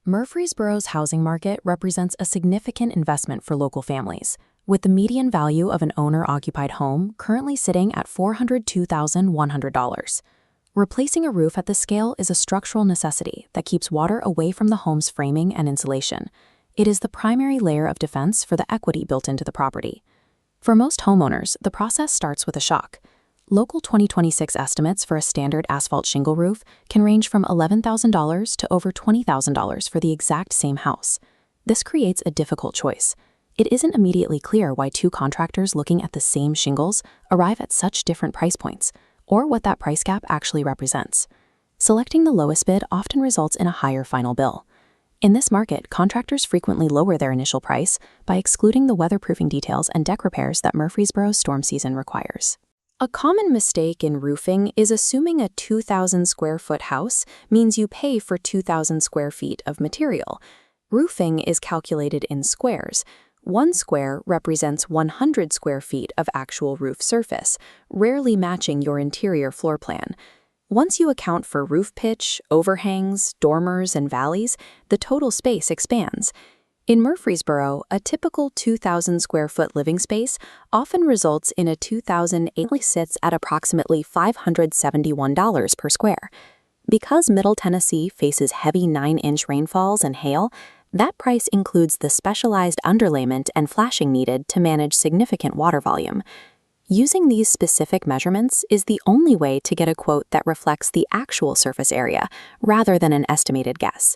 Murfreesboro's housing market represents a significant investment for local families, with the median value of an owner-occupied home currently sitting at $402,100. Replacing a roof at this scale is a structural necessity that keeps water away from the home's framing and insulation. It is the primary layer of defense for the equity built into the property. For most homeowners, the process starts with a shock. Local 2026 estimates for a standard asphalt shingle roof can range from $11,000 to over $20,000 for the exact same house. This creates a difficult choice. It isn't immediately clear why two contractors looking at the same shingles arrive at such different price points, or what that price gap actually represents. Selecting the lowest bid often results in a higher final bill. In this market, contractors frequently lower their initial price by excluding the weatherproofing details and deck repairs that Murfreesboro's storm season requires. A common mistake in roofing is assuming a 2,000 square foot house means you pay for 2,000 square feet of material. Roofing is calculated in squares. One square represents 100 square feet of actual roof surface, rarely matching your interior floor plan. Once you account for roof pitch, overhangs, dormers, and valleys, the total space expands. In Murfreesboro, a typical 2,000 square foot living space often results in a 2,008 sits at approximately $571 per square. Because Middle Tennessee faces heavy 9-inch rainfalls and hail, that price includes the specialized underlayment and flashing needed to manage significant water volume. Using these specific measurements is the only way to get a quote that reflects the actual surface area, rather than an estimated guess.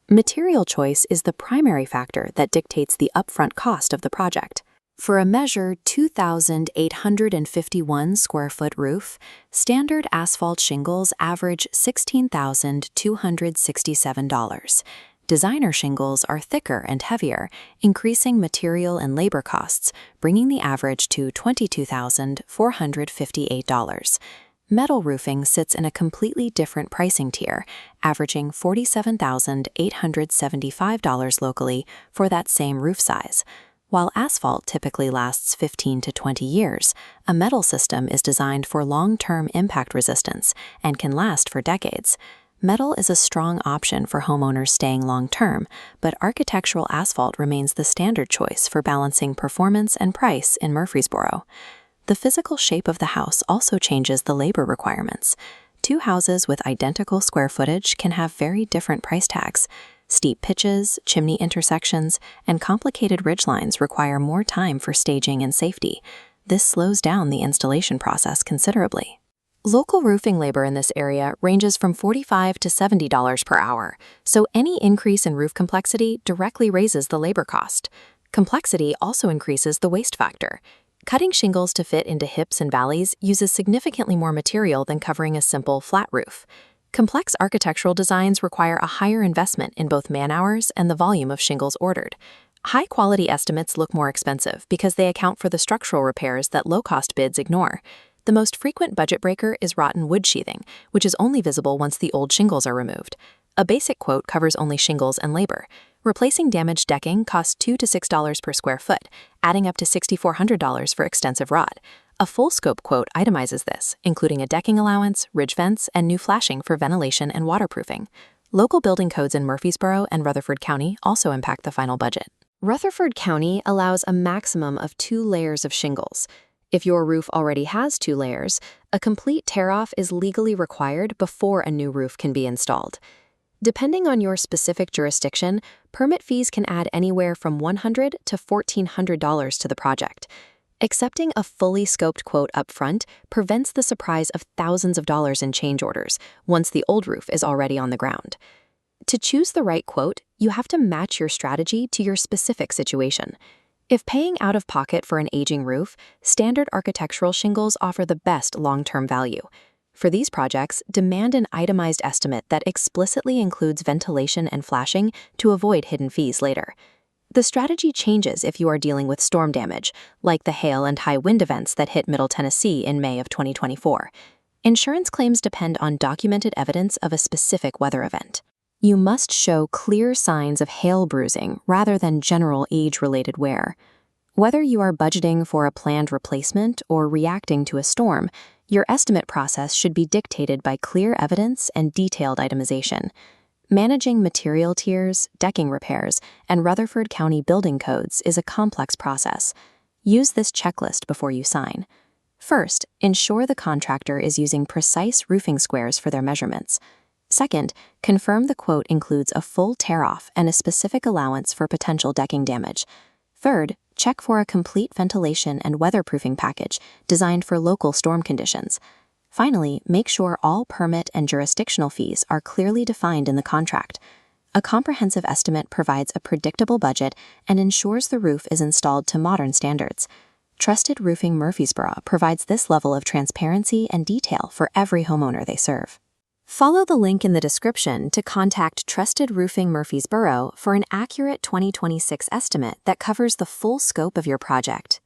Material choice is the primary factor that dictates the upfront cost of the project. For a measured 2,851 square foot roof, standard asphalt shingles average $16,267. Designer shingles are thicker and heavier, increasing material and labor costs, bringing the average to $22,458. Metal roofing sits in a completely different pricing tier, averaging $47,875 locally for that same roof size. While asphalt typically lasts 15 to 20 years, a metal system is designed for long-term impact resistance and can last for decades. Metal is a strong option for homeowners staying long-term, but architectural asphalt remains the standard choice for balancing performance and price in Murfreesboro. The physical shape of the house also changes the labor requirements. Two houses with identical square footage can have very different price tags. Steep pitches, chimney intersections, and complicated ridgelines require more time for staging and safety. This slows down the installation process considerably. Local roofing labor in this area ranges from $45 to $70 per hour, so any increase in roof complexity directly raises the labor cost. Complexity also increases the waste factor. Cutting shingles to fit into hips and valleys uses significantly more material than covering a simple flat roof. Complex architectural designs require a higher investment in both man-hours and the volume of shingles ordered. High-quality estimates look more expensive because they account for the structural repairs that low-cost bids ignore. The most frequent budget breaker is rotten wood sheathing, which is only visible once the old shingles are removed. A basic quote covers only shingles and labor. Replacing damaged decking costs $2 to $6 per square foot, adding up to $6,400 for extensive rot. A full scope quote itemizes this, including a decking allowance, ridge vents, and new flashing for ventilation and waterproofing. Local building codes in Murfreesboro and Rutherford County also impact the final budget. Rutherford County allows a maximum of 2 layers of shingles. If your roof already has 2 layers, a complete tear-off is legally required before a new roof can be installed. Depending on your specific jurisdiction, permit fees can add anywhere from $100 to $1,400 to the project. Accepting a fully scoped quote up front prevents the surprise of thousands of dollars in change orders once the old roof is already on the ground. To choose the right quote, you have to match your strategy to your specific situation. If paying out of pocket for an aging roof, standard architectural shingles offer the best long-term value. For these projects, demand an itemized estimate that explicitly includes ventilation and flashing to avoid hidden fees later. The strategy changes if you are dealing with storm damage, like the hail and high wind events that hit Middle Tennessee in May of 2024. Insurance claims depend on documented evidence of a specific weather event. You must show clear signs of hail bruising rather than general age-related wear. Whether you are budgeting for a planned replacement or reacting to a storm, your estimate process should be dictated by clear evidence and detailed itemization. Managing material tiers, decking repairs, and Rutherford County building codes is a complex process. Use this checklist before you sign. First, ensure the contractor is using precise roofing squares for their measurements. Second, confirm the quote includes a full tear-off and a specific allowance for potential decking damage. Third, check for a complete ventilation and weatherproofing package designed for local storm conditions. Finally, make sure all permit and jurisdictional fees are clearly defined in the contract. A comprehensive estimate provides a predictable budget and ensures the roof is installed to modern standards. Trusted Roofing Murfreesboro provides this level of transparency and detail for every homeowner they serve. Follow the link in the description to contact Trusted Roofing Murfreesboro for an accurate 2026 estimate that covers the full scope of your project.